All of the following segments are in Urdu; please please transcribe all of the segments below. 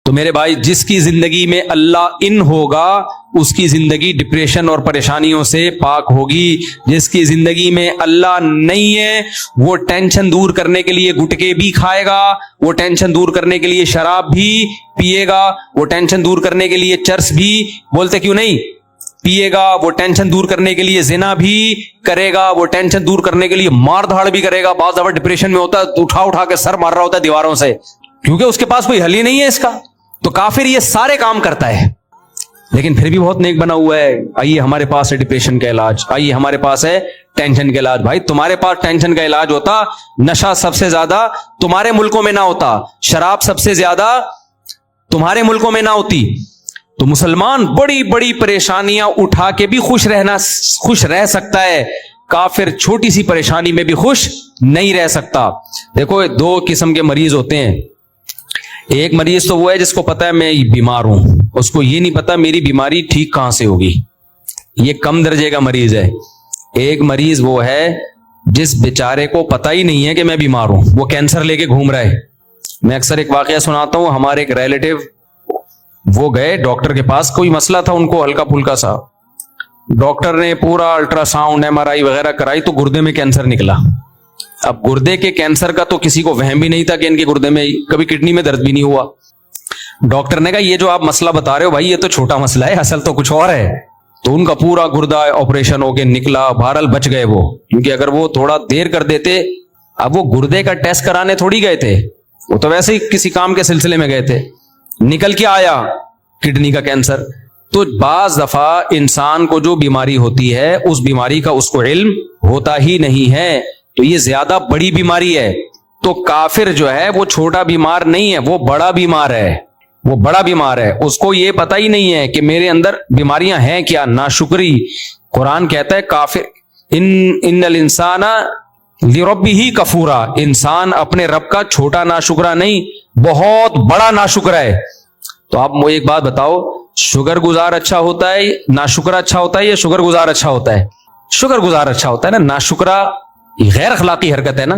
تو میرے بھائی جس کی زندگی میں اللہ ان ہوگا اس کی زندگی ڈپریشن اور پریشانیوں سے پاک ہوگی. جس کی زندگی میں اللہ نہیں ہے وہ ٹینشن دور کرنے کے لیے گٹکے بھی کھائے گا, وہ ٹینشن دور کرنے کے لیے شراب بھی پیے گا, وہ ٹینشن دور کرنے کے لیے چرس بھی بولتے کیوں نہیں پیے گا, وہ ٹینشن دور کرنے کے لیے زنا بھی کرے گا, وہ ٹینشن دور کرنے کے لیے مار دھاڑ بھی کرے گا. بعض دفعہ ڈپریشن میں ہوتا ہے اٹھا اٹھا کے سر مار رہا ہوتا ہے دیواروں سے, کیونکہ اس کے پاس کوئی حل ہی نہیں ہے اس کا. تو کافر یہ سارے کام کرتا ہے لیکن پھر بھی بہت نیک بنا ہوا ہے. آئیے ہمارے پاس ہے ڈپریشن کا علاج, آئیے ہمارے پاس ہے ٹینشن کا علاج. بھائی تمہارے پاس ٹینشن کا علاج ہوتا, نشہ سب سے زیادہ تمہارے ملکوں میں نہ ہوتا, شراب سب سے زیادہ تمہارے ملکوں میں نہ ہوتی, تو مسلمان بڑی بڑی پریشانیاں اٹھا کے بھی خوش رہ سکتا ہے. کافر چھوٹی سی پریشانی میں بھی خوش نہیں رہ سکتا. دیکھو دو قسم کے مریض ہوتے ہیں. ایک مریض تو وہ ہے جس کو پتا ہے میں بیمار ہوں, اس کو یہ نہیں پتا میری بیماری ٹھیک کہاں سے ہوگی, یہ کم درجے کا مریض ہے. ایک مریض وہ ہے جس بیچارے کو پتا ہی نہیں ہے کہ میں بیمار ہوں, وہ کینسر لے کے گھوم رہا ہے. میں اکثر ایک واقعہ سناتا ہوں. ہمارے ایک ریلیٹیو وہ گئے ڈاکٹر کے پاس, کوئی مسئلہ تھا ان کو ہلکا پھلکا سا. ڈاکٹر نے پورا الٹرا ساؤنڈ ایم آر آئی وغیرہ کرائی تو گردے میں کینسر نکلا. اب گردے کے کینسر کا تو کسی کو وہم بھی نہیں تھا کہ ان کے گردے میں کبھی کڈنی میں درد بھی نہیں ہوا. ڈاکٹر نے کہا یہ جو آپ مسئلہ بتا رہے ہو بھائی یہ تو چھوٹا مسئلہ ہے, اصل تو کچھ اور ہے. تو ان کا پورا گردہ آپریشن ہو کے نکلا. بہرحال بچ گئے وہ, کیونکہ اگر وہ تھوڑا دیر کر دیتے, اب وہ گردے کا ٹیسٹ کرانے تھوڑی گئے تھے, وہ تو ویسے ہی کسی کام کے سلسلے میں گئے تھے, نکل کے آیا کڈنی کا کینسر. تو بعض دفعہ انسان کو جو بیماری ہوتی ہے اس بیماری کا اس کو علم ہوتا ہی نہیں ہے, تو یہ زیادہ بڑی بیماری ہے. تو کافر جو ہے وہ چھوٹا بیمار نہیں ہے, وہ بڑا بیمار ہے, وہ بڑا بیمار ہے. اس کو یہ پتہ ہی نہیں ہے کہ میرے اندر بیماریاں ہیں کیا. ناشکری. قرآن کہتا ہے کافر ان الانسان لربہ کفورا, انسان اپنے رب کا چھوٹا ناشکرا نہیں بہت بڑا ناشکرا ہے. تو آپ مجھے ایک بات بتاؤ, شکر گزار اچھا ہوتا ہے ناشکرا اچھا ہوتا ہے یا شکر گزار اچھا ہوتا ہے؟ شکر گزار اچھا ہوتا ہے نا. ناشکرا غیر اخلاقی حرکت ہے نا.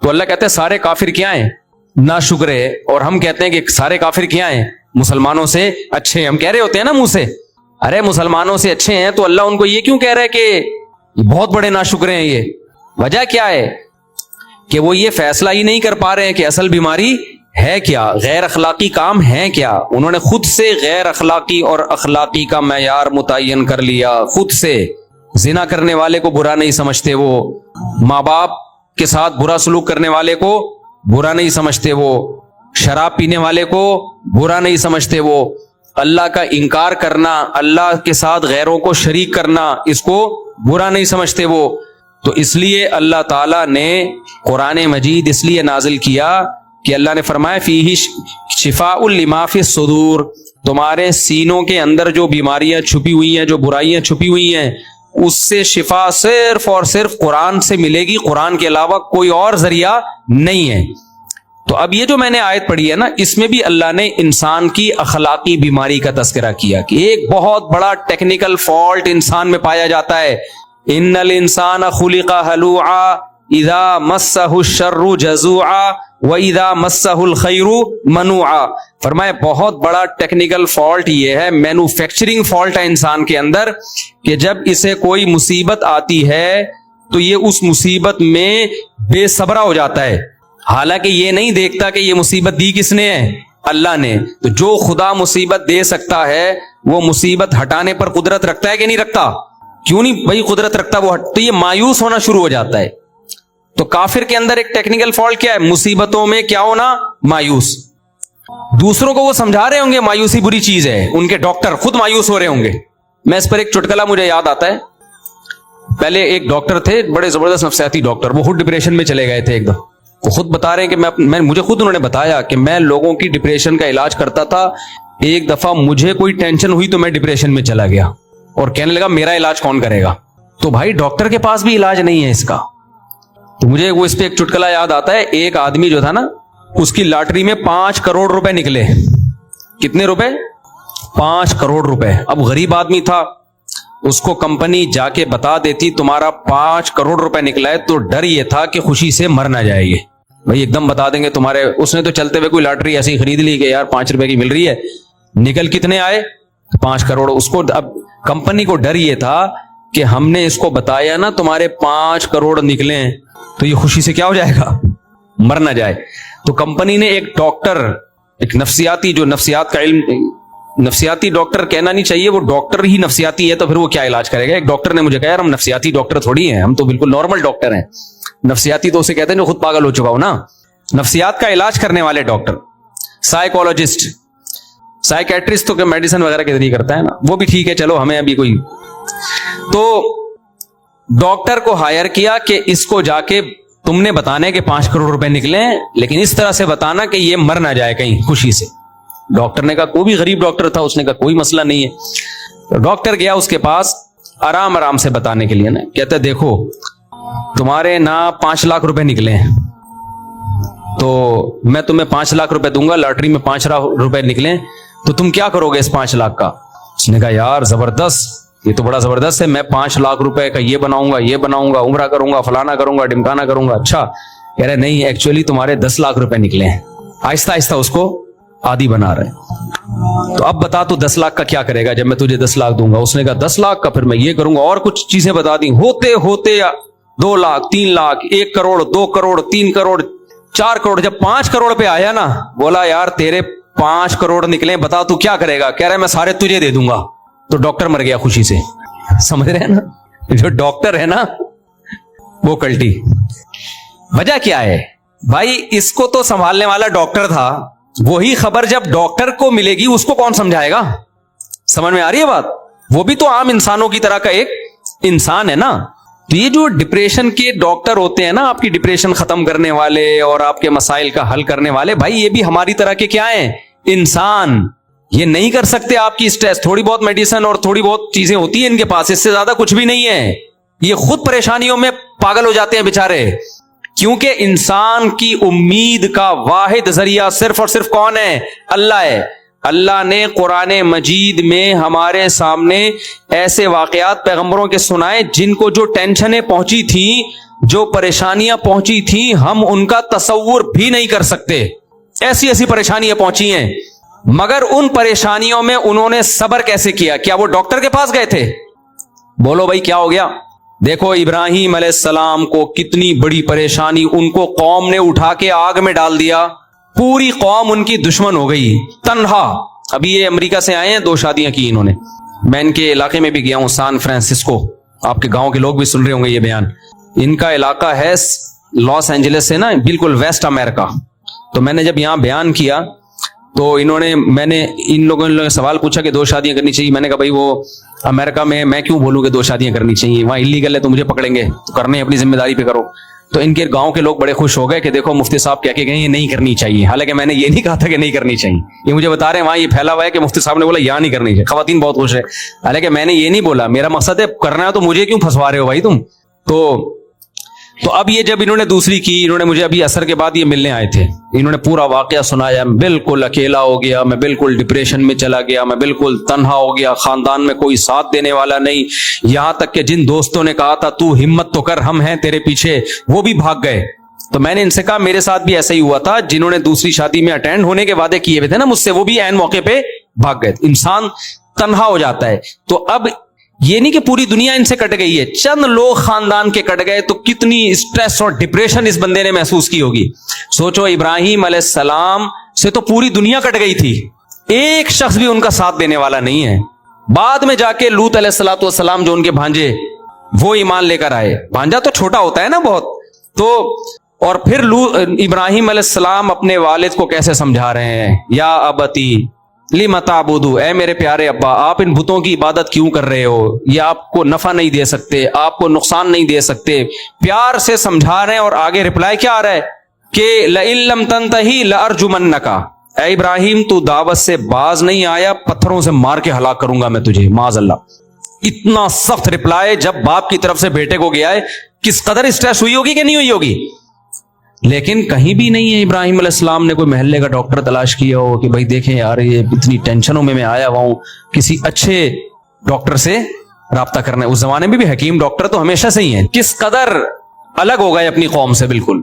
تو اللہ کہتے ہیں سارے کافر کیا ہیں؟ ناشکرے. اور ہم کہتے ہیں کہ سارے کافر کیا ہیں؟ مسلمانوں سے اچھے. ہم کہہ رہے ہوتے ہیں نا منہ سے ارے مسلمانوں سے اچھے ہیں, تو اللہ ان کو یہ کیوں کہہ رہا ہے کہ بہت بڑے ناشکرے ہیں؟ یہ وجہ کیا ہے کہ وہ یہ فیصلہ ہی نہیں کر پا رہے ہیں کہ اصل بیماری ہے کیا, غیر اخلاقی کام ہے کیا. انہوں نے خود سے غیر اخلاقی اور اخلاقی کا معیار متعین کر لیا. خود سے زنا کرنے والے کو برا نہیں سمجھتے, وہ ماں باپ کے ساتھ برا سلوک کرنے والے کو برا نہیں سمجھتے, وہ شراب پینے والے کو برا نہیں سمجھتے, وہ اللہ کا انکار کرنا, اللہ کے ساتھ غیروں کو شریک کرنا, اس کو برا نہیں سمجھتے وہ. تو اس لیے اللہ تعالیٰ نے قرآن مجید اس لیے نازل کیا کہ اللہ نے فرمایا فیہ شفاء لما فی الصدور, تمہارے سینوں کے اندر جو بیماریاں چھپی ہوئی ہیں, جو برائیاں چھپی ہوئی ہیں, اس سے شفا صرف اور صرف قرآن سے ملے گی. قرآن کے علاوہ کوئی اور ذریعہ نہیں ہے. تو اب یہ جو میں نے آیت پڑھی ہے نا, اس میں بھی اللہ نے انسان کی اخلاقی بیماری کا تذکرہ کیا کہ ایک بہت بڑا ٹیکنیکل فالٹ انسان میں پایا جاتا ہے. ان الانسان خلق ہلوعا اذا مسہ الشر جزوعا وَإِذَا مَسَّهُ الْخَيْرُ مَنُوعًا. فرمایا بہت بڑا ٹیکنیکل فالٹ یہ ہے, مینوفیکچرنگ فالٹ ہے انسان کے اندر, کہ جب اسے کوئی مصیبت آتی ہے تو یہ اس مصیبت میں بے صبرا ہو جاتا ہے, حالانکہ یہ نہیں دیکھتا کہ یہ مصیبت دی کس نے ہے, اللہ نے. تو جو خدا مصیبت دے سکتا ہے وہ مصیبت ہٹانے پر قدرت رکھتا ہے کہ نہیں رکھتا؟ کیوں نہیں بھائی قدرت رکھتا وہ. تو یہ مایوس ہونا شروع ہو جاتا ہے. تو کافر کے اندر ایک ٹیکنیکل فالٹ کیا ہے؟ مصیبتوں میں کیا ہونا؟ مایوس. دوسروں کو وہ سمجھا رہے ہوں گے مایوسی بری چیز ہے, ان کے ڈاکٹر خود مایوس ہو رہے ہوں گے. میں اس پر ایک چٹکلا مجھے یاد آتا ہے. پہلے ایک ڈاکٹر تھے, بڑے زبردست نفسیاتی ڈاکٹر, وہ خود ڈپریشن میں چلے گئے تھے ایک دم. وہ خود بتا رہے ہیں کہ مجھے خود انہوں نے بتایا کہ میں لوگوں کی ڈپریشن کا علاج کرتا تھا, ایک دفعہ مجھے کوئی ٹینشن ہوئی تو میں ڈپریشن میں چلا گیا, اور کہنے لگا میرا علاج کون کرے گا. تو بھائی ڈاکٹر کے پاس بھی علاج نہیں ہے اس کا. تو مجھے وہ اس پہ ایک چٹکلا یاد آتا ہے. ایک آدمی جو تھا نا, اس کی لاٹری میں 5 کروڑ روپے نکلے. کتنے روپے؟ 5 کروڑ روپے. اب غریب آدمی تھا, اس کو کمپنی جا کے بتا دیتی تمہارا 5 کروڑ روپے نکلا ہے, تو ڈر یہ تھا کہ خوشی سے مر نہ جائے گی. بھائی ایک دم بتا دیں گے تمہارے. اس نے تو چلتے ہوئے کوئی لاٹری ایسی خرید لی کہ یار 5 روپے کی مل رہی ہے, نکل کتنے آئے 5 کروڑ. اس کو اب کمپنی کو ڈر یہ تھا کہ ہم نے اس کو بتایا نا تمہارے 5 کروڑ نکلے تو یہ خوشی سے کیا ہو جائے گا, مر نہ جائے. تو کمپنی نے ایک ڈاکٹر, ایک نفسیاتی, جو نفسیات کا علم, نفسیاتی ڈاکٹر کہنا نہیں چاہیے, وہ ڈاکٹر ہی نفسیاتی ہے تو پھر وہ کیا علاج کرے گا. ایک ڈاکٹر نے مجھے کہا یار ہم نفسیاتی ڈاکٹر تھوڑی ہیں, ہم تو بالکل نارمل ڈاکٹر ہیں. نفسیاتی تو اسے کہتے ہیں جو خود پاگل ہو چکا ہو نا. نفسیات کا علاج کرنے والے ڈاکٹر, سائیکولوجسٹ, سائیکیٹرسٹ تو میڈیسن وغیرہ کے ذریعے کرتا ہے نا, وہ بھی ٹھیک ہے چلو, ہمیں ابھی کوئی. تو ڈاکٹر کو ہائر کیا کہ اس کو جا کے تم نے بتانے کہ 5 کروڑ روپے نکلے, لیکن اس طرح سے بتانا کہ یہ مر نہ جائے کہیں خوشی سے. ڈاکٹر نے کہا, کوئی بھی غریب ڈاکٹر تھا, اس نے کہا کوئی مسئلہ نہیں ہے. تو ڈاکٹر گیا اس کے پاس آرام آرام سے بتانے کے لیے نا, کہتا دیکھو تمہارے نا 5 لاکھ روپے نکلے ہیں تو میں تمہیں 5 لاکھ روپے دوں گا, لاٹری میں 5 لاکھ روپے نکلے تو تم کیا کرو گے اس 5 لاکھ کا. اس نے کہا یار زبردست, یہ تو بڑا زبردست ہے, میں 5 لاکھ روپے کا یہ بناؤں گا, یہ بناؤں گا, عمرہ کروں گا, فلانا کروں گا, ڈمکانا کروں گا. اچھا, کہہ رہے نہیں ایکچولی تمہارے 10 لاکھ روپے نکلے ہیں. آہستہ آہستہ اس کو عادی بنا رہے. تو اب بتا تو 10 لاکھ کا کیا کرے گا جب میں تجھے 10 لاکھ دوں گا. اس نے کہا 10 لاکھ کا پھر میں یہ کروں گا, اور کچھ چیزیں بتا دی. ہوتے ہوتے 2 لاکھ, 3 لاکھ, 1 کروڑ, 2 کروڑ, 3 کروڑ, 4 کروڑ, جب 5 کروڑ پہ آیا نا, بولا یار تیرے 5 کروڑ نکلے, بتا تو کیا کرے گا. کہہ رہا میں سارے تجھے دے دوں گا. تو ڈاکٹر مر گیا خوشی سے. سمجھ رہے ہیں نا, جو ڈاکٹر ہے نا وہ کلٹی. وجہ کیا ہے بھائی, اس کو تو سنبھالنے والا ڈاکٹر تھا, وہی خبر جب ڈاکٹر کو ملے گی اس کو کون سمجھائے گا. سمجھ میں آ رہی ہے بات. وہ بھی تو عام انسانوں کی طرح کا ایک انسان ہے نا. تو یہ جو ڈپریشن کے ڈاکٹر ہوتے ہیں نا, آپ کی ڈپریشن ختم کرنے والے اور آپ کے مسائل کا حل کرنے والے, بھائی یہ بھی ہماری طرح کے کیا ہیں, انسان. یہ نہیں کر سکتے آپ کی اسٹریس. تھوڑی بہت میڈیسن اور تھوڑی بہت چیزیں ہوتی ہیں ان کے پاس, اس سے زیادہ کچھ بھی نہیں ہے. یہ خود پریشانیوں میں پاگل ہو جاتے ہیں بیچارے, کیونکہ انسان کی امید کا واحد ذریعہ صرف اور صرف کون ہے, اللہ ہے. اللہ نے قرآن مجید میں ہمارے سامنے ایسے واقعات پیغمبروں کے سنائے جن کو جو ٹینشنیں پہنچی تھیں, جو پریشانیاں پہنچی تھیں, ہم ان کا تصور بھی نہیں کر سکتے. ایسی ایسی پریشانیاں پہنچی ہیں, مگر ان پریشانیوں میں انہوں نے صبر کیسے کیا. کیا وہ ڈاکٹر کے پاس گئے تھے؟ بولو بھائی کیا ہو گیا. دیکھو ابراہیم علیہ السلام کو کتنی بڑی پریشانی, ان کو قوم نے اٹھا کے آگ میں ڈال دیا, پوری قوم ان کی دشمن ہو گئی, تنہا. ابھی یہ امریکہ سے آئے ہیں, 2 شادیاں کی انہوں نے. میں ان کے علاقے میں بھی گیا ہوں, سان فرانسسکو. آپ کے گاؤں کے لوگ بھی سن رہے ہوں گے یہ بیان. ان کا علاقہ ہے لاس اینجلس سے نا, بالکل ویسٹ امریکہ. تو میں نے جب یہاں بیان کیا تو میں نے ان لوگوں نے سوال پوچھا کہ 2 شادیاں کرنی چاہیے. میں نے کہا بھائی وہ امریکہ میں کیوں بولوں کہ 2 شادیاں کرنی چاہیے, وہاں الیگل ہے تو مجھے پکڑیں گے, تو کرنے اپنی ذمہ داری پہ کرو. تو ان کے گاؤں کے لوگ بڑے خوش ہو گئے کہ دیکھو مفتی صاحب کہہ کے گئے یہ نہیں کرنی چاہیے. حالانکہ میں نے یہ نہیں کہا تھا کہ نہیں کرنی چاہیے, یہ مجھے بتا رہے ہیں وہاں یہ پھیلا ہوا ہے کہ مفتی صاحب نے بولا یہاں نہیں کرنی چاہیے. خواتین بہت خوش ہے, حالانکہ میں نے یہ نہیں بولا. میرا مقصد ہے کرنا ہے تو مجھے کیوں پھنسوا رہے ہو بھائی تم. تو اب یہ جب انہوں نے دوسری کی, انہوں نے مجھے ابھی عصر کے بعد یہ ملنے آئے تھے, انہوں نے پورا واقعہ سنایا. میں بالکل اکیلا ہو گیا, میں بالکل ڈپریشن میں چلا گیا, میں بالکل تنہا ہو گیا, خاندان میں کوئی ساتھ دینے والا نہیں. یہاں تک کہ جن دوستوں نے کہا تھا تو ہمت تو کر, ہم ہیں تیرے پیچھے, وہ بھی بھاگ گئے. تو میں نے ان سے کہا میرے ساتھ بھی ایسا ہی ہوا تھا, جنہوں نے دوسری شادی میں اٹینڈ ہونے کے وعدے کیے ہوئے تھے نا مجھ سے, وہ بھی عین موقع پہ بھاگ گئے. انسان تنہا ہو جاتا ہے. تو اب یہ نہیں کہ پوری دنیا ان سے کٹ گئی ہے, چند لوگ خاندان کے کٹ گئے, تو کتنی اسٹریس اور ڈپریشن اس بندے نے محسوس کی ہوگی. سوچو ابراہیم علیہ السلام سے تو پوری دنیا کٹ گئی تھی, ایک شخص بھی ان کا ساتھ دینے والا نہیں ہے. بعد میں جا کے لوط علیہ الصلوۃ والسلام جو ان کے بھانجے, وہ ایمان لے کر آئے. بھانجا تو چھوٹا ہوتا ہے نا بہت. تو اور پھر ابراہیم علیہ السلام اپنے والد کو کیسے سمجھا رہے ہیں, یا ابتی لم تعبدو, اے میرے پیارے ابا آپ ان بتوں کی عبادت کیوں کر رہے ہو, یہ آپ کو نفع نہیں دے سکتے, آپ کو نقصان نہیں دے سکتے. پیار سے سمجھا رہے ہیں. اور آگے رپلائی کیا آ رہا ہے کہ لئن لم تنتہی لارجمنک, اے ابراہیم تو دعوت سے باز نہیں آیا, پتھروں سے مار کے ہلاک کروں گا میں تجھے, معاذ اللہ. اتنا سخت رپلائی جب باپ کی طرف سے بیٹے کو گیا ہے, کس قدر اسٹریس ہوئی ہوگی کہ نہیں ہوئی ہوگی. لیکن کہیں بھی نہیں ہے ابراہیم علیہ السلام نے کوئی محلے کا ڈاکٹر تلاش کیا ہو کہ بھائی دیکھیں یار یہ اتنی ٹینشنوں میں آیا ہوا ہوں, کسی اچھے ڈاکٹر سے رابطہ کرنا ہے. اس زمانے میں بھی حکیم ڈاکٹر تو ہمیشہ سے ہی ہیں. کس قدر الگ ہو گئے اپنی قوم سے, بالکل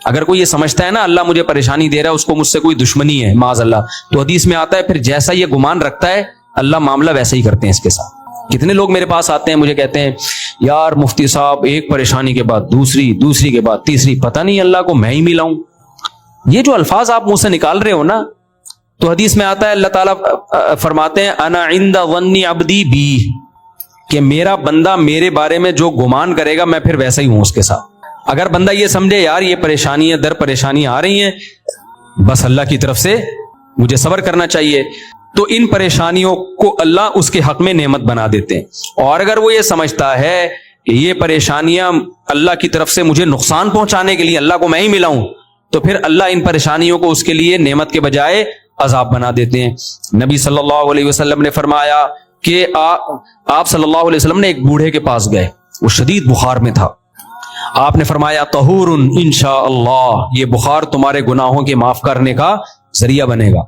اگر کوئی یہ سمجھتا ہے نا اللہ مجھے پریشانی دے رہا ہے، اس کو مجھ سے کوئی دشمنی ہے معاذ اللہ، تو حدیث میں آتا ہے پھر جیسا یہ گمان رکھتا ہے اللہ معاملہ ویسا ہی کرتے ہیں اس کے ساتھ۔ کتنے لوگ میرے پاس آتے ہیں مجھے کہتے ہیں یار مفتی صاحب ایک پریشانی کے بعد دوسری، دوسری کے بعد تیسری، پتہ نہیں اللہ کو میں ہی ملاؤں۔ یہ جو الفاظ آپ منہ سے نکال رہے ہو نا، تو حدیث میں آتا ہے اللہ تعالیٰ فرماتے ہیں انا عند ظن عبدی بی، کہ میرا بندہ میرے بارے میں جو گمان کرے گا میں پھر ویسا ہی ہوں اس کے ساتھ۔ اگر بندہ یہ سمجھے یار یہ پریشانیاں در پریشانیاں آ رہی ہیں، بس اللہ کی طرف سے مجھے صبر کرنا چاہیے، تو ان پریشانیوں کو اللہ اس کے حق میں نعمت بنا دیتے ہیں۔ اور اگر وہ یہ سمجھتا ہے کہ یہ پریشانیاں اللہ کی طرف سے مجھے نقصان پہنچانے کے لیے اللہ کو میں ہی ملاؤں، تو پھر اللہ ان پریشانیوں کو اس کے لیے نعمت کے بجائے عذاب بنا دیتے ہیں۔ نبی صلی اللہ علیہ وسلم نے فرمایا کہ آپ صلی اللہ علیہ وسلم نے ایک بوڑھے کے پاس گئے، وہ شدید بخار میں تھا۔ آپ نے فرمایا طہور انشاءاللہ، یہ بخار تمہارے گناہوں کے معاف کرنے کا ذریعہ بنے گا۔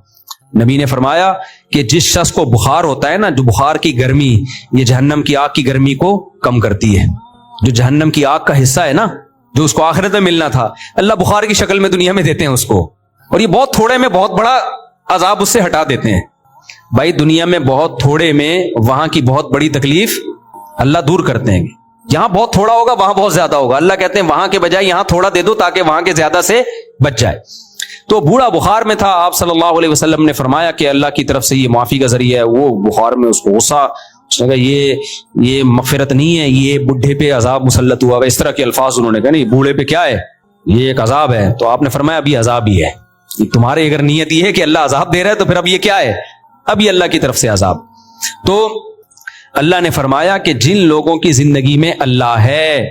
نبی نے فرمایا کہ جس شخص کو بخار ہوتا ہے نا، جو بخار کی گرمی یہ جہنم کی آگ کی گرمی کو کم کرتی ہے، جو جہنم کی آگ کا حصہ ہے نا، جو اس کو آخرت میں ملنا تھا، اللہ بخار کی شکل میں دنیا میں دیتے ہیں اس کو، اور یہ بہت تھوڑے میں بہت بڑا عذاب اس سے ہٹا دیتے ہیں۔ بھائی دنیا میں بہت تھوڑے میں وہاں کی بہت بڑی تکلیف اللہ دور کرتے ہیں۔ یہاں بہت تھوڑا ہوگا وہاں بہت زیادہ ہوگا، اللہ کہتے ہیں وہاں کے بجائے یہاں تھوڑا دے دو تاکہ وہاں کے زیادہ سے بچ جائے۔ تو بوڑھا بخار میں تھا، آپ صلی اللہ علیہ وسلم نے فرمایا کہ اللہ کی طرف سے یہ معافی کا ذریعہ ہے۔ وہ بخار میں اس کو غصہ، اس نے کہا یہ مغفرت نہیں ہے، یہ بڈھے پہ عذاب مسلط ہوا ہے، اس طرح کے الفاظ انہوں نے کہا، نہیں بوڑھے پہ کیا ہے، یہ ایک عذاب ہے۔ تو آپ نے فرمایا ابھی عذاب ہی ہے، تمہارے اگر نیت یہ ہے کہ اللہ عذاب دے رہا ہے تو پھر اب یہ کیا ہے، اب یہ اللہ کی طرف سے عذاب۔ تو اللہ نے فرمایا کہ جن لوگوں کی زندگی میں اللہ ہے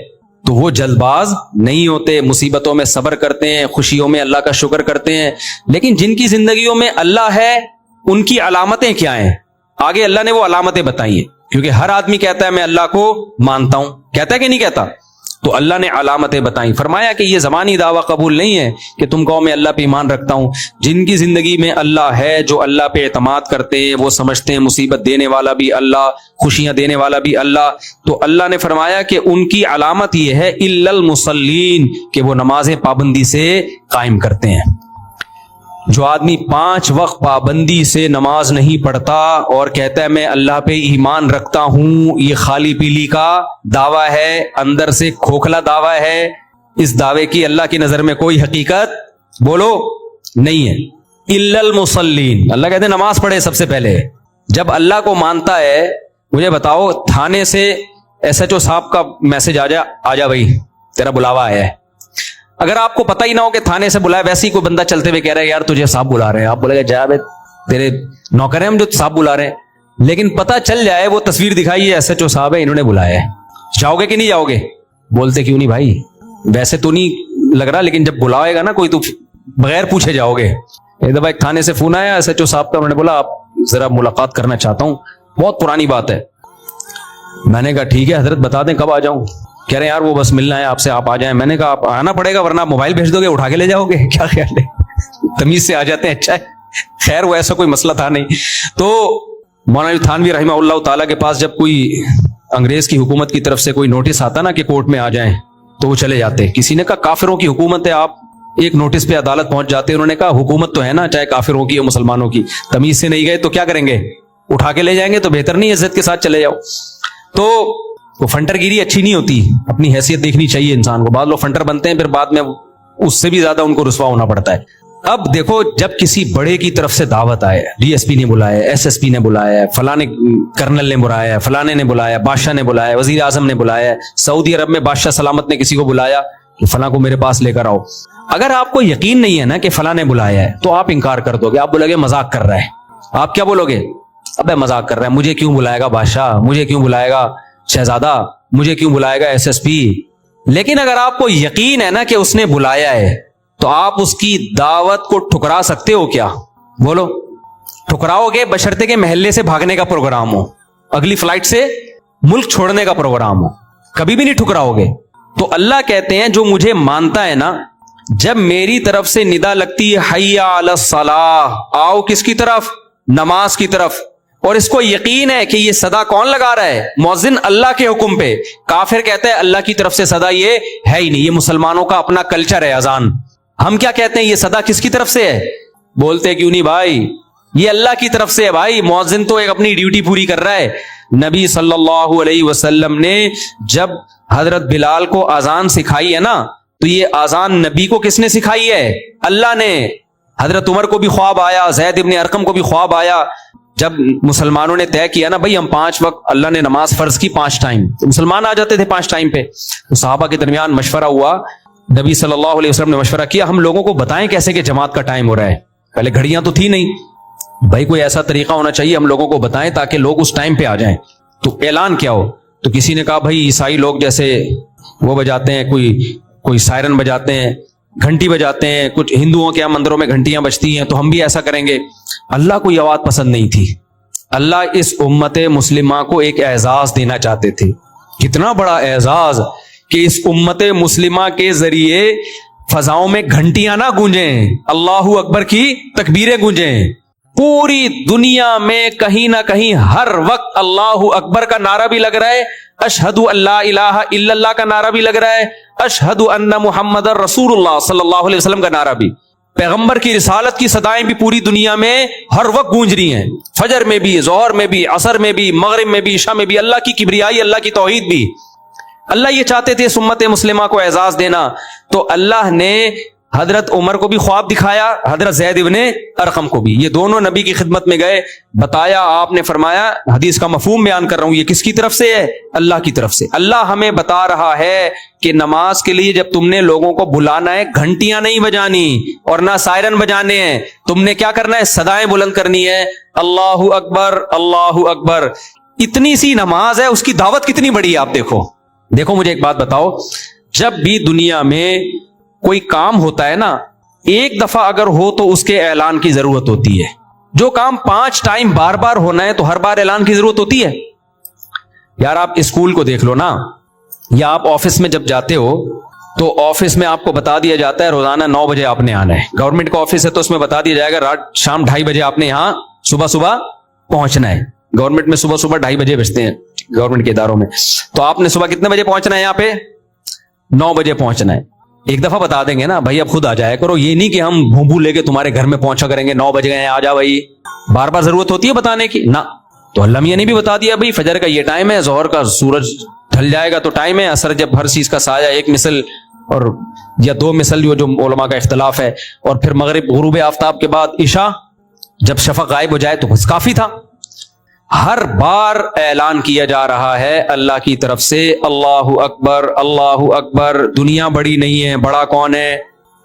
تو وہ جلد باز نہیں ہوتے، مصیبتوں میں صبر کرتے ہیں، خوشیوں میں اللہ کا شکر کرتے ہیں۔ لیکن جن کی زندگیوں میں اللہ ہے ان کی علامتیں کیا ہیں، آگے اللہ نے وہ علامتیں بتائی ہیں، کیونکہ ہر آدمی کہتا ہے میں اللہ کو مانتا ہوں، کہتا ہے کہ نہیں کہتا، تو اللہ نے علامتیں بتائیں۔ فرمایا کہ یہ زبانی دعویٰ قبول نہیں ہے کہ تم کہو میں اللہ پہ ایمان رکھتا ہوں، جن کی زندگی میں اللہ ہے، جو اللہ پہ اعتماد کرتے ہیں، وہ سمجھتے ہیں مصیبت دینے والا بھی اللہ، خوشیاں دینے والا بھی اللہ، تو اللہ نے فرمایا کہ ان کی علامت یہ ہے الا المصلین، کہ وہ نمازیں پابندی سے قائم کرتے ہیں۔ جو آدمی 5 وقت پابندی سے نماز نہیں پڑھتا اور کہتا ہے میں اللہ پہ ایمان رکھتا ہوں، یہ خالی پیلی کا دعویٰ ہے، اندر سے کھوکھلا دعویٰ ہے، اس دعوے کی اللہ کی نظر میں کوئی حقیقت بولو نہیں ہے۔ الا المصلین، اللہ کہتے ہیں نماز پڑھے سب سے پہلے۔ جب اللہ کو مانتا ہے، مجھے بتاؤ تھانے سے ایس ایچ او صاحب کا میسج آ جا بھائی تیرا بلاوا آیا ہے، اگر آپ کو پتہ ہی نہ ہو کہ تھانے سے بلایا، ویسے ہی کوئی بندہ چلتے ہوئے کہہ رہا ہے یار تجھے صاحب بلا رہے ہیں، آپ بولے گا جا بھائی تیرے نوکر ہیں ہم جو صاحب بلا رہے ہیں، لیکن پتہ چل جائے وہ تصویر دکھائی ہے ایس ایچ او صاحب ہے انہوں نے بلایا ہے، جاؤ گے کہ نہیں جاؤ گے؟ بولتے کیوں نہیں بھائی، ویسے تو نہیں لگ رہا لیکن جب بلائے گا نا کوئی تو بغیر پوچھے جاؤ گے۔ ایک دفعہ ایک تھانے سے فون آیا ایس ایچ او صاحب کا، انہوں نے بولا آپ ذرا ملاقات کرنا چاہتا ہوں، بہت پرانی بات ہے۔ میں نے کہا ٹھیک ہے حضرت بتا دیں کب آ جاؤں؟ کہہ رہے ہیں یار وہ بس ملنا ہے آپ سے، آپ آ جائیں۔ میں نے کہا آپ آنا پڑے گا ورنہ آپ موبائل بھیج دو گے اٹھا کے لے جاؤ گے، کیا خیال ہے؟ تمیز سے آ جاتے ہیں، اچھا ہے، خیر وہ ایسا کوئی مسئلہ تھا نہیں۔ تو مولانا تھانوی رحمہ اللہ تعالیٰ کے پاس جب کوئی انگریز کی حکومت کی طرف سے کوئی نوٹس آتا نا کہ کورٹ میں آ جائیں تو وہ چلے جاتے۔ کسی نے کہا کافروں کی حکومت ہے، آپ ایک نوٹس پہ عدالت پہنچ جاتے۔ انہوں نے کہا حکومت تو ہے نا، چاہے کافروں کی یا مسلمانوں کی، تمیز سے نہیں گئے تو کیا کریں گے، اٹھا کے لے جائیں گے، تو بہتر نہیں عزت کے ساتھ چلے جاؤ۔ تو وہ فنٹر گیری اچھی نہیں ہوتی، اپنی حیثیت دیکھنی چاہیے انسان کو۔ بعض لوگ فنٹر بنتے ہیں پھر بعد میں اس سے بھی زیادہ ان کو رسوا ہونا پڑتا ہے۔ اب دیکھو جب کسی بڑے کی طرف سے دعوت آئے، ڈی ایس پی نے بلایا، ایس ایس پی نے بلایا، فلانے کرنل نے بلایا، فلانے نے بلایا، بادشاہ نے بلایا، وزیر اعظم نے بلایا، سعودی عرب میں بادشاہ سلامت نے کسی کو بلایا کہ فلاں کو میرے پاس لے کر آؤ، اگر آپ کو یقین نہیں ہے نا کہ فلاں نے بلایا ہے تو آپ انکار کر دو گے، آپ بولو گے مذاق کر رہا ہے۔ آپ کیا بولو گے؟ ابے مذاق کر رہا ہے، مجھے کیوں بلائے گا بادشاہ، مجھے کیوں بلائے گا شہزادہ، مجھے کیوں بلائے گا ایس ایس پی۔ لیکن اگر آپ کو یقین ہے نا کہ اس نے بلایا ہے تو آپ اس کی دعوت کو ٹھکرا سکتے ہو کیا؟ بولو ٹھکراؤ گے، بشرطے کے محلے سے بھاگنے کا پروگرام ہو، اگلی فلائٹ سے ملک چھوڑنے کا پروگرام ہو، کبھی بھی نہیں ٹھکراؤ گے۔ تو اللہ کہتے ہیں جو مجھے مانتا ہے نا، جب میری طرف سے ندا لگتی ہے حی علی الصلاۃ، آؤ کس کی طرف؟ نماز کی طرف، اور اس کو یقین ہے کہ یہ صدا کون لگا رہا ہے؟ مؤذن اللہ کے حکم پہ۔ کافر کہتا ہے اللہ کی طرف سے صدا یہ ہے ہی نہیں، یہ مسلمانوں کا اپنا کلچر ہے اذان، ہم کیا کہتے ہیں یہ صدا کس کی طرف سے ہے؟ بولتے کیوں نہیں بھائی، یہ اللہ کی طرف سے ہے بھائی، مؤذن تو ایک اپنی ڈیوٹی پوری کر رہا ہے۔ نبی صلی اللہ علیہ وسلم نے جب حضرت بلال کو اذان سکھائی ہے نا، تو یہ اذان نبی کو کس نے سکھائی ہے؟ اللہ نے۔ حضرت عمر کو بھی خواب آیا، زید ابن ارقم کو بھی خواب آیا، جب مسلمانوں نے طے کیا نا بھائی ہم 5 وقت اللہ نے نماز فرض کی 5 ٹائم، تو مسلمان آ جاتے تھے 5 ٹائم پہ، تو صحابہ کے درمیان مشورہ ہوا، نبی صلی اللہ علیہ وسلم نے مشورہ کیا ہم لوگوں کو بتائیں کیسے کہ جماعت کا ٹائم ہو رہا ہے۔ پہلے گھڑیاں تو تھی نہیں، بھائی کوئی ایسا طریقہ ہونا چاہیے ہم لوگوں کو بتائیں تاکہ لوگ اس ٹائم پہ آ جائیں، تو اعلان کیا ہو؟ تو کسی نے کہا بھائی عیسائی لوگ جیسے وہ بجاتے ہیں، کوئی سائرن بجاتے ہیں، گھنٹی بجاتے ہیں، کچھ ہندوؤں کے یہاں مندروں میں گھنٹیاں بجتی ہیں، تو ہم بھی ایسا کریں گے۔ اللہ کو یہ آواز پسند نہیں تھی، اللہ اس امت مسلمہ کو ایک اعزاز دینا چاہتے تھے۔ کتنا بڑا اعزاز کہ اس امت مسلمہ کے ذریعے فضاؤں میں گھنٹیاں نہ گونجیں، اللہ اکبر کی تکبیریں گونجیں، پوری دنیا میں کہیں نہ کہیں ہر وقت اللہ اکبر کا نعرہ بھی لگ رہا ہے، اشہد ان لا الہ الا اللہ کا نعرہ بھی لگ رہا ہے، اشہد ان محمد رسول اللہ صلی اللہ علیہ وسلم کا نعرہ بھی، پیغمبر کی رسالت کی صدائیں بھی پوری دنیا میں ہر وقت گونج رہی ہیں، فجر میں بھی، ظہر میں بھی، عصر میں بھی، مغرب میں بھی، عشاء میں بھی، اللہ کی کبریائی، اللہ کی توحید بھی۔ اللہ یہ چاہتے تھے اس امت مسلمہ کو اعزاز دینا، تو اللہ نے حضرت عمر کو بھی خواب دکھایا، حضرت زید ابن ارقم کو بھی، یہ دونوں نبی کی خدمت میں گئے، بتایا، آپ نے فرمایا، حدیث کا مفہوم بیان کر رہا ہوں، یہ کس کی طرف سے ہے؟ اللہ کی طرف سے۔ اللہ ہمیں بتا رہا ہے کہ نماز کے لیے جب تم نے لوگوں کو بلانا ہے، گھنٹیاں نہیں بجانی اور نہ سائرن بجانے ہیں، تم نے کیا کرنا ہے؟ صدائیں بلند کرنی ہے، اللہ اکبر اللہ اکبر۔ اتنی سی نماز ہے، اس کی دعوت کتنی بڑی ہے، آپ دیکھو مجھے ایک بات بتاؤ، جب بھی دنیا میں کوئی کام ہوتا ہے نا، ایک دفعہ اگر ہو تو اس کے اعلان کی ضرورت ہوتی ہے، جو کام 5 ٹائم بار بار ہونا ہے تو ہر بار اعلان کی ضرورت ہوتی ہے۔ یار آپ اسکول کو دیکھ لو نا، یا آپ آفس میں جب جاتے ہو تو آفس میں آپ کو بتا دیا جاتا ہے روزانہ 9 بجے آپ نے آنا ہے، گورنمنٹ کا آفس ہے تو اس میں بتا دیا جائے گا رات شام 2:30 بجے آپ نے یہاں صبح پہنچنا ہے۔ گورنمنٹ میں صبح 2:30 بجے بجتے ہیں گورنمنٹ کے اداروں میں، تو آپ نے صبح کتنے بجے پہنچنا ہے؟ یہاں پہ 9 بجے پہنچنا ہے۔ ایک دفعہ بتا دیں گے نا بھائی اب خود آ جایا کرو، یہ نہیں کہ ہم بھونبو لے کے تمہارے گھر میں پہنچا کریں گے 9 بج گئے ہیں آ جا بھائی، بار بار ضرورت ہوتی ہے بتانے کی نا۔ تو اللہ میاں نے بھی بتا دیا بھائی فجر کا یہ ٹائم ہے، ظہر کا سورج ڈھل جائے گا تو ٹائم ہے، عصر جب ہر چیز کا سایہ 1 مثل اور یا 2 مثل جو علماء کا اختلاف ہے، اور پھر مغرب غروب آفتاب کے بعد عشاء جب شفق غائب ہو جائے تو بس کافی تھا۔ ہر بار اعلان کیا جا رہا ہے اللہ کی طرف سے، اللہ اکبر اللہ اکبر، دنیا بڑی نہیں ہے، بڑا کون ہے؟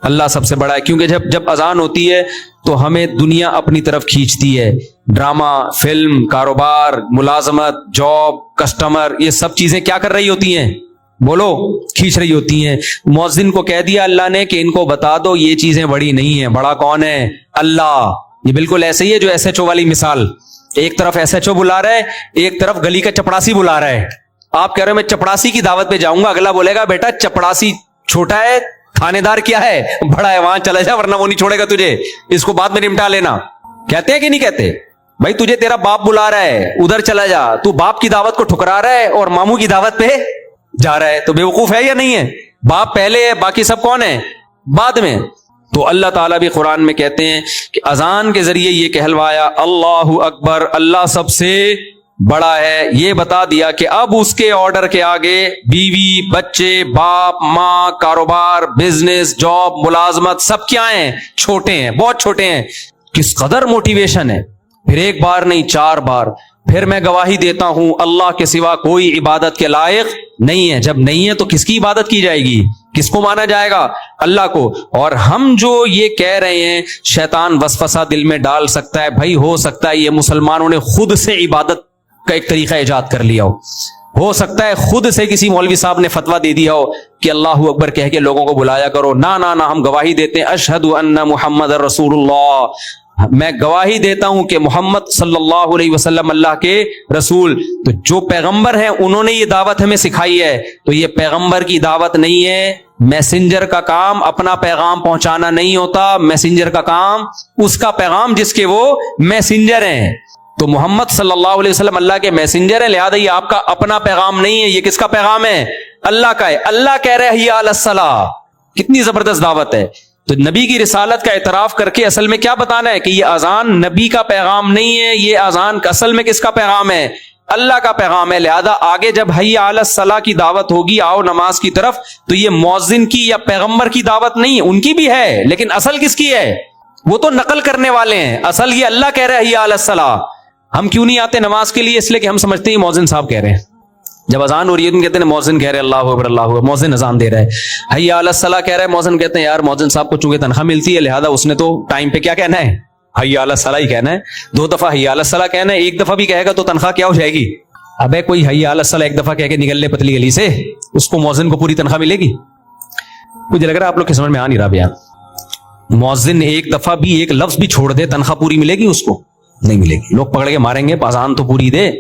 اللہ سب سے بڑا ہے، کیونکہ جب اذان ہوتی ہے تو ہمیں دنیا اپنی طرف کھینچتی ہے، ڈرامہ، فلم، کاروبار، ملازمت، جاب، کسٹمر، یہ سب چیزیں کیا کر رہی ہوتی ہیں؟ بولو، کھینچ رہی ہوتی ہیں۔ مؤذن کو کہہ دیا اللہ نے کہ ان کو بتا دو یہ چیزیں بڑی نہیں ہیں، بڑا کون ہے؟ اللہ۔ یہ بالکل ایسے ہی ہے جو ایس ایچ او والی مثال، ایک طرف ایس ایچ او بلا رہا ہے، ایک طرف گلی کا چپڑاسی بلا رہا ہے۔ آپ کہہ رہے ہیں میں چپڑاسی کی دعوت پہ جاؤں گا، اگلا بولے گا بیٹا چپڑاسی چھوٹا ہے، تھانے دار کیا ہے؟ بڑا ہے، وہاں چلا جا ورنہ وہ نہیں چھوڑے گا تجھے، اس کو بعد میں نمٹا لینا۔ کہتے ہیں کہ نہیں کہتے؟ بھائی تجھے تیرا باپ بلا رہا ہے، ادھر چلا جا، تو باپ کی دعوت کو ٹھکرا رہا ہے اور ماموں کی دعوت پہ جا رہا ہے، تو بیوقوف ہے یا نہیں ہے؟ باپ پہلے ہے، باقی سب کون ہے؟ بعد میں۔ تو اللہ تعالیٰ بھی قرآن میں کہتے ہیں کہ اذان کے ذریعے یہ کہلوایا اللہ اکبر، اللہ سب سے بڑا ہے، یہ بتا دیا کہ اب اس کے آرڈر کے آگے بیوی، بچے، باپ، ماں، کاروبار، بزنس، جاب، ملازمت، سب کیا ہیں؟ چھوٹے ہیں، بہت چھوٹے ہیں۔ کس قدر موٹیویشن ہے، پھر ایک بار نہیں 4 بار۔ پھر میں گواہی دیتا ہوں اللہ کے سوا کوئی عبادت کے لائق نہیں ہے۔ جب نہیں ہے تو کس کی عبادت کی جائے گی؟ کس کو مانا جائے گا؟ اللہ کو۔ اور ہم جو یہ کہہ رہے ہیں شیطان وسوسہ دل میں ڈال سکتا ہے، بھائی ہو سکتا ہے یہ مسلمانوں نے خود سے عبادت کا ایک طریقہ ایجاد کر لیا ہو سکتا ہے خود سے کسی مولوی صاحب نے فتویٰ دے دیا ہو کہ اللہ اکبر کہہ کے لوگوں کو بلایا کرو۔ نہ ہم گواہی دیتے ہیں اشہد ان محمد رسول اللہ، میں گواہی دیتا ہوں کہ محمد صلی اللہ علیہ وسلم اللہ کے رسول۔ تو جو پیغمبر ہیں انہوں نے یہ دعوت ہمیں سکھائی ہے، تو یہ پیغمبر کی دعوت نہیں ہے۔ میسنجر کا کام اپنا پیغام پہنچانا نہیں ہوتا، میسنجر کا کام اس کا پیغام جس کے وہ میسنجر ہیں۔ تو محمد صلی اللہ علیہ وسلم اللہ کے میسنجر ہیں، لہذا یہ آپ کا اپنا پیغام نہیں ہے، یہ کس کا پیغام ہے؟ اللہ کا ہے۔ اللہ کہہ رہے حی علی الصلاۃ، کتنی زبردست دعوت ہے تو نبی کی رسالت کا اعتراف کر کے اصل میں کیا بتانا ہے کہ یہ اذان نبی کا پیغام نہیں ہے، یہ اذان اصل میں کس کا پیغام ہے؟ اللہ کا پیغام ہے. لہذا آگے جب حی علی الصلاۃ کی دعوت ہوگی، آؤ نماز کی طرف، تو یہ مؤذن کی یا پیغمبر کی دعوت نہیں، ان کی بھی ہے، لیکن اصل کس کی ہے؟ وہ تو نقل کرنے والے ہیں. اصل یہ اللہ کہہ رہا ہے حی علی الصلاۃ. ہم کیوں نہیں آتے نماز کے لیے؟ اس لیے کہ ہم سمجھتے ہیں مؤذن صاحب کہہ رہے ہیں. جب اذان ہو رہی ہے تو کہتے ہیں مؤذن کہہ رہے اللہ اکبر اللہ اکبر، مؤذن اذان دے رہا ہے. حی علی الصلاۃ کہہ رہا ہے، مؤذن کہتے ہیں یار مؤذن صاحب کو چونکہ تنخواہ ملتی ہے لہذا اس نے تو ٹائم پہ کیا کہنا ہے؟ حی علی الصلاۃ ہی کہنا ہے. 2 دفعہ حی علی الصلاۃ کہنا ہے، 1 دفعہ بھی کہے گا تو تنخواہ کیا ہو جائے گی؟ ابے کوئی حی علی الصلاۃ 1 دفعہ کہہ کے نکل لے پتلی گلی سے، اس کو مؤذن کو پوری تنخواہ ملے گی؟ مجھے لگ رہا ہے آپ لوگ کے سمجھ میں آ نہیں رہا بیان. مؤذن 1 دفعہ بھی 1 لفظ بھی چھوڑ دے تنخواہ پوری ملے گی؟ اس کو نہیں ملے گی. لوگ پکڑ کے ماریں گے اذان تو پوری دے.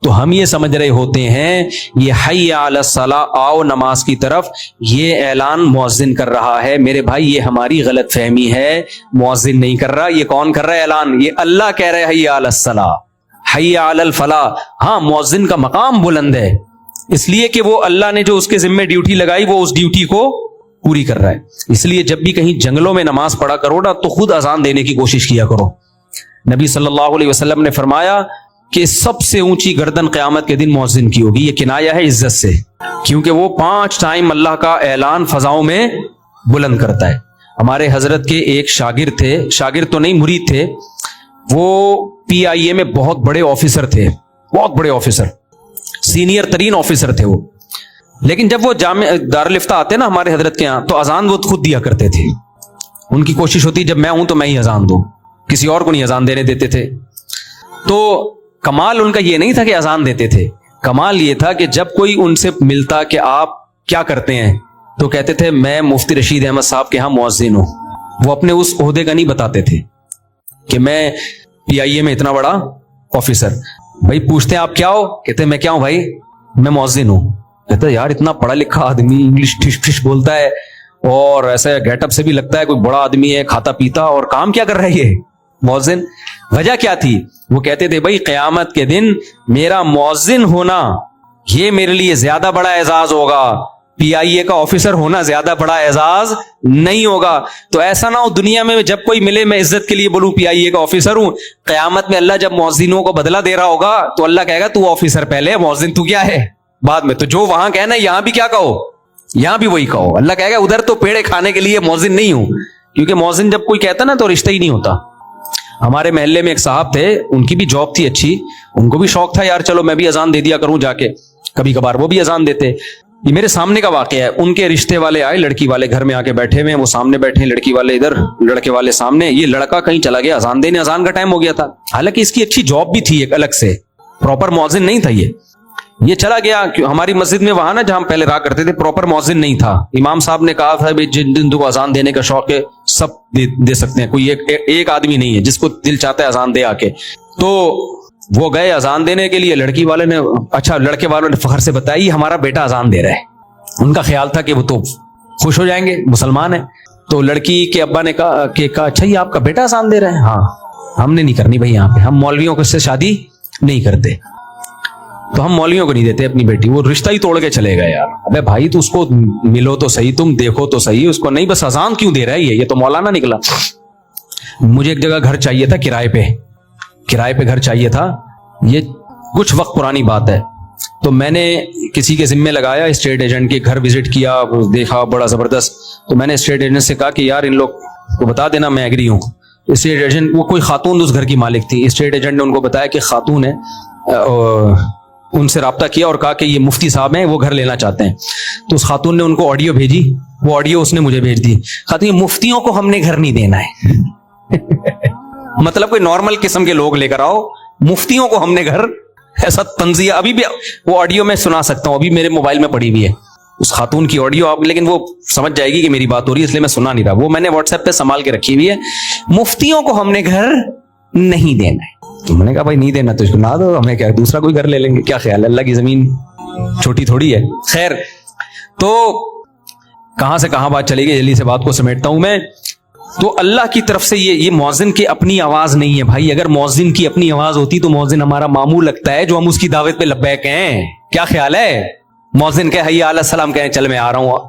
تو ہم یہ سمجھ رہے ہوتے ہیں یہ حی علی الصلاۃ، آؤ نماز کی طرف، یہ اعلان مؤذن کر رہا ہے. میرے بھائی یہ ہماری غلط فہمی ہے، مؤذن نہیں کر رہا. یہ کون کر رہا ہے اعلان؟ یہ اللہ کہہ رہے حی علی الصلاۃ، حی علی الفلاح. ہاں مؤذن کا مقام بلند ہے اس لیے کہ وہ اللہ نے جو اس کے ذمہ ڈیوٹی لگائی وہ اس ڈیوٹی کو پوری کر رہا ہے. اس لیے جب بھی کہیں جنگلوں میں نماز پڑھا کرو نا تو خود اذان دینے کی کوشش کیا کرو. نبی صلی اللہ علیہ وسلم نے فرمایا کہ سب سے اونچی گردن قیامت کے دن مؤذن کی ہوگی. یہ کنایہ ہے عزت سے، کیونکہ وہ 5 ٹائم اللہ کا اعلان فضاؤں میں بلند کرتا ہے. ہمارے حضرت کے ایک شاگرد تھے، شاگرد تو نہیں مرید تھے، وہ PIA میں بہت بڑے آفیسر تھے، بہت بڑے آفیسر، سینئر ترین آفیسر تھے وہ. لیکن جب وہ جامع دارالفتہ آتے نا ہمارے حضرت کے یہاں تو اذان وہ خود دیا کرتے تھے. ان کی کوشش ہوتی جب میں ہوں تو میں ہی اذان دوں، کسی اور کو نہیں اذان دینے دیتے تھے. تو کمال ان کا یہ نہیں تھا کہ اذان دیتے تھے، کمال یہ تھا کہ جب کوئی ان سے ملتا کہ آپ کیا کرتے ہیں تو کہتے تھے میں مفتی رشید احمد صاحب کے ہاں مؤذن ہوں. وہ اپنے اس عہدے کا نہیں بتاتے تھے کہ میں PIA میں اتنا بڑا آفیسر. بھائی پوچھتے ہیں آپ کیا ہو؟ کہتے ہیں میں کیا ہوں بھائی؟ میں مؤذن ہوں. کہتے ہیں یار اتنا پڑھا لکھا آدمی، انگلش ٹھش ٹھش بولتا ہے اور ایسے گیٹ اپ سے بھی لگتا ہے کوئی بڑا آدمی ہے، کھاتا پیتا، اور کام کیا کر رہا ہے یہ مؤذن؟ وجہ کیا تھی؟ وہ کہتے تھے بھائی قیامت کے دن میرا مؤذن ہونا یہ میرے لیے زیادہ بڑا اعزاز ہوگا، PIA کا آفیسر ہونا زیادہ بڑا اعزاز نہیں ہوگا. تو ایسا نہ ہو دنیا میں جب کوئی ملے میں عزت کے لیے بولوں PIA کا آفیسر ہوں، قیامت میں اللہ جب مؤذنوں کو بدلہ دے رہا ہوگا تو اللہ کہے گا تو آفیسر پہلے، مؤذن تو کیا ہے بعد میں. تو جو وہاں کہنا یہاں بھی کیا کہو، یہاں بھی وہی کہو. اللہ کہے گا ادھر تو پیڑے کھانے کے لیے مؤذن نہیں ہوں، کیونکہ مؤذن جب کوئی کہتا نا تو رشتہ ہی نہیں ہوتا. ہمارے محلے میں ایک صاحب تھے، ان کی بھی جاب تھی اچھی، ان کو بھی شوق تھا یار چلو میں بھی اذان دے دیا کروں جا کے. کبھی کبھار وہ بھی اذان دیتے. یہ میرے سامنے کا واقعہ ہے. ان کے رشتے والے آئے، لڑکی والے گھر میں آ کے بیٹھے ہوئے ہیں، وہ سامنے بیٹھے ہیں، لڑکی والے ادھر، لڑکے والے سامنے. یہ لڑکا کہیں چلا گیا اذان دینے، اذان کا ٹائم ہو گیا تھا، حالانکہ اس کی اچھی جاب بھی تھی ایک الگ سے، پراپر مؤذن نہیں تھا یہ چلا گیا. ہماری مسجد میں وہاں نا جہاں ہم پہلے رہا کرتے تھے پراپر مؤذن نہیں تھا. امام صاحب نے کہا تھا جن دن کو اذان دینے کا شوق ہے سب دے سکتے ہیں، کوئی ایک آدمی نہیں ہے جس کو دل چاہتا ہے اذان دے آ کے. تو وہ گئے اذان دینے کے لیے. لڑکی والے نے لڑکے والوں نے فخر سے بتایا ہمارا بیٹا اذان دے رہا ہے. ان کا خیال تھا کہ وہ تو خوش ہو جائیں گے، مسلمان ہیں. تو لڑکی کے ابا نے کہا کہ اچھا یہ آپ کا بیٹا اذان دے رہا ہے؟ ہاں. ہم نے نہیں کرنی بھائی، یہاں پہ ہم مولویوں کو سے شادی نہیں کرتے، تو ہم مولویوں کو نہیں دیتے اپنی بیٹی. وہ رشتہ ہی توڑ کے چلے گئے. یار ابے بھائی تو اس کو ملو تو صحیح، تم دیکھو تو صحیح، اس کو نہیں بس اذان کیوں دے رہا ہے یہ تو مولانا نکلا. مجھے ایک جگہ گھر چاہیے تھا کرائے پہ گھر چاہیے تھا. یہ کچھ وقت پرانی بات ہے. تو میں نے کسی کے ذمے لگایا، اسٹیٹ ایجنٹ کے گھر وزٹ کیا، دیکھا بڑا زبردست. تو میں نے اسٹیٹ ایجنٹ سے کہا کہ یار ان لوگ کو بتا دینا میں ایگری ہوں. اسٹیٹ ایجنٹ، وہ کوئی خاتون اس گھر کی مالک تھی، اسٹیٹ ایجنٹ نے ان کو بتایا کہ خاتون ہے، ان سے رابطہ کیا اور کہا کہ یہ مفتی صاحب ہیں وہ گھر لینا چاہتے ہیں. تو اس خاتون نے ان کو آڈیو بھیجی، وہ آڈیو اس نے مجھے بھیج دی. خاتون مفتیوں کو ہم نے گھر نہیں دینا ہے مطلب کوئی نارمل قسم کے لوگ لے کر آؤ، مفتیوں کو ہم نے گھر، ایسا تنزیہ. ابھی بھی وہ آڈیو میں سنا سکتا ہوں، ابھی میرے موبائل میں پڑی ہوئی ہے اس خاتون کی آڈیو آپ، لیکن وہ سمجھ جائے گی کہ میری بات ہو رہی ہے اس لیے میں سنا نہیں رہا. وہ میں نے واٹس ایپ پہ سنبھال کے رکھی ہوئی ہے. مفتیوں کو ہم نے گھر نہیں دینا ہے. تو میں نے کہا بھائی نہیں دینا تو اس کو نہ دو، ہمیں کیا دوسرا کوئی گھر لے لیں گے، کیا خیال ہے، اللہ کی زمین چھوٹی تھوڑی ہے. خیر، تو کہاں سے کہاں بات چلے گی، جلدی سے بات کو سمیٹتا ہوں میں. تو اللہ کی طرف سے یہ مؤذن کی اپنی آواز نہیں ہے بھائی. اگر مؤذن کی اپنی آواز ہوتی تو مؤذن ہمارا ماموں لگتا ہے جو ہم اس کی دعوت پہ لبیک ہیں. کیا خیال ہے، مؤذن کہ حی علی السلام کہیں چل میں آ رہا ہوں،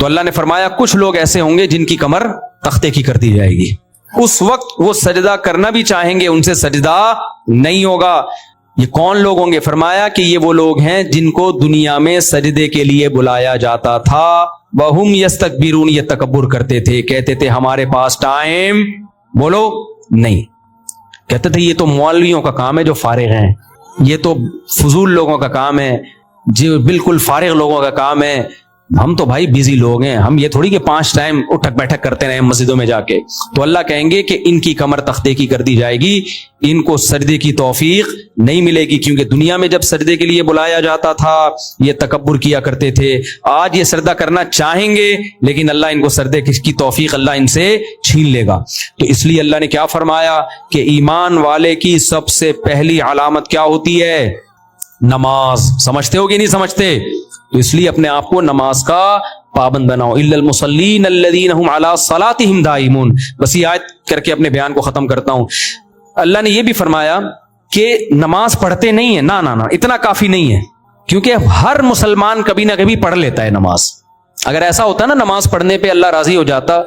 تو اللہ نے فرمایا کچھ لوگ ایسے ہوں گے جن کی کمر تختے کی کر دی جائے گی، اس وقت وہ سجدہ کرنا بھی چاہیں گے، ان سے سجدہ نہیں ہوگا۔ یہ کون لوگ ہوں گے؟ فرمایا کہ یہ وہ لوگ ہیں جن کو دنیا میں سجدے کے لیے بلایا جاتا تھا، وَهُمْ يَسْتَكْبِرُونَ، یہ تکبر کرتے تھے، کہتے تھے ہمارے پاس ٹائم بولو نہیں، کہتے تھے یہ تو مولویوں کا کام ہے جو فارغ ہیں، یہ تو فضول لوگوں کا کام ہے، جو بالکل فارغ لوگوں کا کام ہے، ہم تو بھائی بیزی لوگ ہیں، ہم یہ تھوڑی کہ 5 ٹائم اٹھک بیٹھک کرتے رہے مسجدوں میں جا کے۔ تو اللہ کہیں گے کہ ان کی کمر تختے کی کر دی جائے گی، ان کو سجدے کی توفیق نہیں ملے گی، کیونکہ دنیا میں جب سجدے کے لیے بلایا جاتا تھا یہ تکبر کیا کرتے تھے، آج یہ سجدہ کرنا چاہیں گے لیکن اللہ ان کو سجدے کی توفیق اللہ ان سے چھین لے گا۔ تو اس لیے اللہ نے کیا فرمایا کہ ایمان والے کی سب سے پہلی علامت کیا ہوتی ہے؟ نماز۔ سمجھتے ہو کہ نہیں سمجھتے؟ تو اس لیے اپنے آپ کو نماز کا پابند بناؤ۔ الا المصلین الذین هم علی صلاتهم دائمون۔ بس یہ آیت کر کے اپنے بیان کو ختم کرتا ہوں۔ اللہ نے یہ بھی فرمایا کہ نماز پڑھتے نہیں ہیں، نہ اتنا کافی نہیں ہے، کیونکہ ہر مسلمان کبھی نہ کبھی پڑھ لیتا ہے نماز۔ اگر ایسا ہوتا نا نماز پڑھنے پہ اللہ راضی ہو جاتا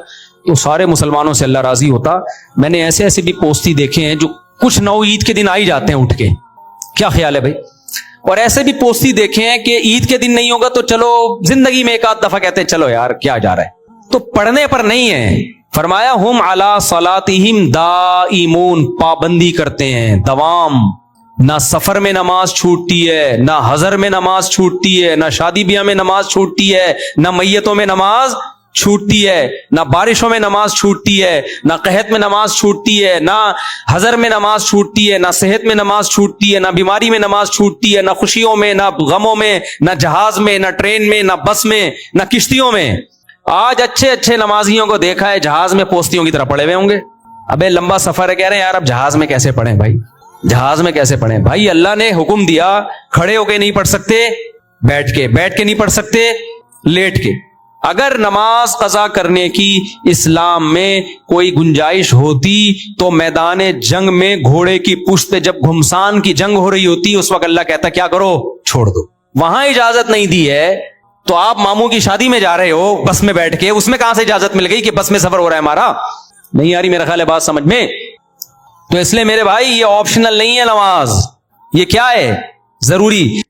تو سارے مسلمانوں سے اللہ راضی ہوتا۔ میں نے ایسے بھی پوستی دیکھے ہیں جو کچھ نو عید کے دن آ ہی جاتے ہیں اٹھ کے، کیا خیال ہے بھائی؟ اور ایسے بھی پوستی دیکھے ہیں کہ عید کے دن نہیں ہوگا تو چلو زندگی میں ایک آدھ دفعہ کہتے ہیں چلو یار کیا جا رہا ہے، تو پڑھنے پر نہیں ہے۔ فرمایا ہم علی صلاتہم دائمون، پابندی کرتے ہیں، دوام۔ نہ سفر میں نماز چھوٹتی ہے، نہ حضر میں نماز چھوٹتی ہے، نہ شادی بیاہ میں نماز چھوٹتی ہے، نہ میتوں میں نماز چھوٹتی ہے، نہ بارشوں میں نماز چھوٹتی ہے، نہ قحط میں نماز چھوٹتی ہے، نہ حضر میں نماز چھوٹتی ہے، نہ صحت میں نماز چھوٹتی ہے، نہ بیماری میں نماز چھوٹتی ہے، نہ خوشیوں میں، نہ غموں میں، نہ جہاز میں، نہ ٹرین میں، نہ بس میں، نہ کشتیوں میں۔ آج اچھے نمازیوں کو دیکھا ہے جہاز میں پوستیوں کی طرح پڑے ہوئے ہوں گے۔ ابے لمبا سفر ہے، کہہ رہے ہیں یار اب جہاز میں کیسے پڑھیں بھائی، جہاز میں کیسے پڑھیں بھائی؟ اللہ نے حکم دیا کھڑے ہو کے نہیں پڑھ سکتے، بیٹھ کے نہیں پڑھ سکتے، لیٹ کے۔ اگر نماز قضا کرنے کی اسلام میں کوئی گنجائش ہوتی تو میدان جنگ میں گھوڑے کی پشت پہ جب گھمسان کی جنگ ہو رہی ہوتی اس وقت اللہ کہتا کیا کرو، چھوڑ دو۔ وہاں اجازت نہیں دی ہے تو آپ ماموں کی شادی میں جا رہے ہو بس میں بیٹھ کے، اس میں کہاں سے اجازت مل گئی کہ بس میں سفر ہو رہا ہے ہمارا؟ نہیں آ رہی میرا خیال ہے بات سمجھ میں؟ تو اس لیے میرے بھائی یہ آپشنل نہیں ہے نماز، یہ کیا ہے؟ ضروری۔